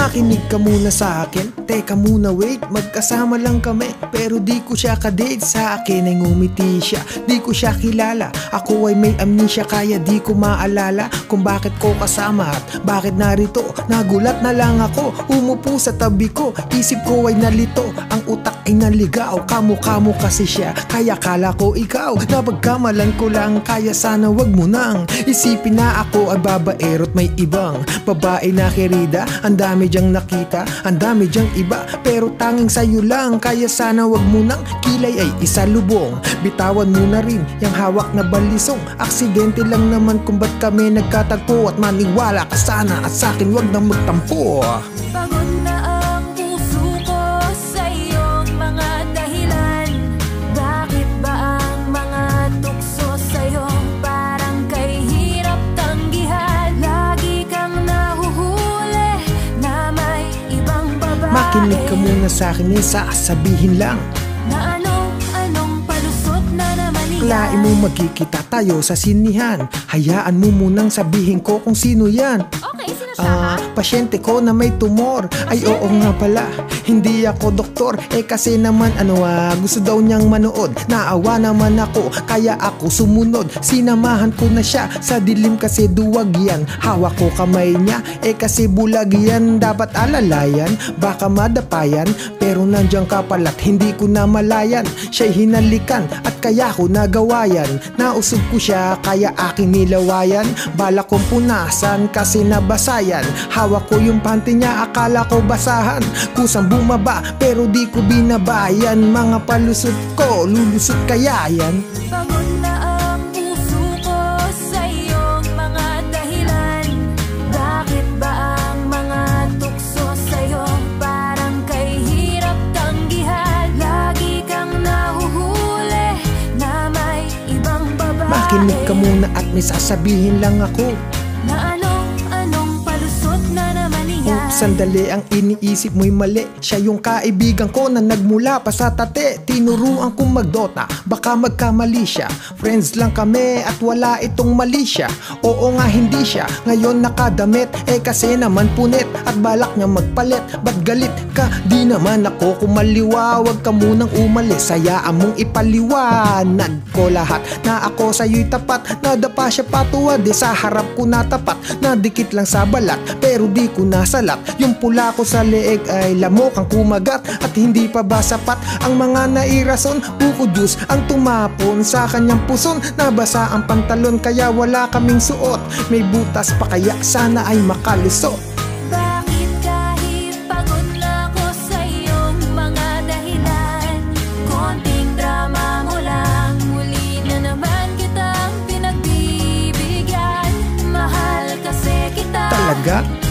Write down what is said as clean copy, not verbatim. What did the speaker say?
Makinig ka muna sa akin, teka muna wait. Magkasama lang kami, pero di ko siya kadate. Sa akin ay ngumiti siya, di ko siya kilala. Ako ay may amnesia, kaya di ko maalala kung bakit ko kasama at bakit narito. Nagulat na lang ako, umupo sa tabi ko. Isip ko ay nalito, ang utak ay naligaw. Kamukha mo kasi siya, kaya kala ko ikaw. Napagkamalan ko lang, kaya sana wag mo nang isipin na ako ay babaero't may ibang babae na kerida. Ang dami diyang nakita, ang dami diyang iba, pero tanging sa'yo lang. Kaya sana wag mo nang kilay ay isalubong. Bitawan mo na rin yung hawak na balisong. Aksidente lang naman kung ba't kami nagkatagpo. At maniwala ka sana at sa'kin wag nang magtampo. Pagod na ang puso ko sa iyong mga dahilan. Bakit ba ang mga tukso sa'yo parang kay hirap tanggihan? Lagi kang nahuhuli na may ibang babae. Makinig ka muna sa'kin, sasabihin lang Na anong palusot na naman yan. Klain mo magkikita tayo sa sinihan. Hayaan mo munang sabihin ko kung sino yan. Okay, sino siya? Pasyente ko na may tumor. Ay oo nga pala, hindi ako doktor. Kasi naman gusto daw niyang manood. Naawa naman ako, kaya ako sumunod. Sinamahan ko na siya sa dilim kasi duwag yan. Hawak ko kamay niya, kasi bulag yan. Dapat alalayan, baka madapayan. Pero nandiyan ka pala't hindi ko na malayan. Siya'y hinalikan at kaya ko nagawayan. Nausog ko siya, kaya aking nilawayan. Bala kong punasan kasi nabasayan. Hawak ko yung panty niya, akala ko basahan. Kusang bumaba, pero di ko binabayan. Mga palusot ko, lulusot kaya yan. Pagod na ang puso ko sa iyong mga dahilan. Bakit ba ang mga tukso sa'yo parang kay hirap tanggihan? Lagi kang nahuhuli na may ibang babae. Makinig ka muna at may sasabihin lang ako. Na anong palusot na naman yan. Sandali, ang iniisip mo'y mali. Siya yung kaibigan ko na nagmula pa sa tate. Tinuruan kong magdota, baka magkamali siya. Friends lang kami at wala itong mali siya. Oo nga hindi siya ngayon nakadamit, kasi naman punit at balak niya magpalit. Ba't galit ka? Di naman ako kumaliwa. Huwag ka munang umalis, hayaan mong ipaliwanag ko lahat na ako sa'yo'y tapat. Nadapa siya patuwad, sa harap ko natapat. Nadikit lang sa balat, pero di ko nasalat. Yung pula ko sa leeg ay lamok ang kumagat. At hindi pa ba sapat ang mga nairason? Buko juice ang tumapon sa kanyang puson. Nabasa ang pantalon kaya wala kaming suot. May butas pa kaya sana ay makalusot. Bakit kahit pagod na ako sa iyong mga dahilan, konting drama mo lang, muli na naman kitang pinagbibigyan. Mahal kasi kita. Talaga?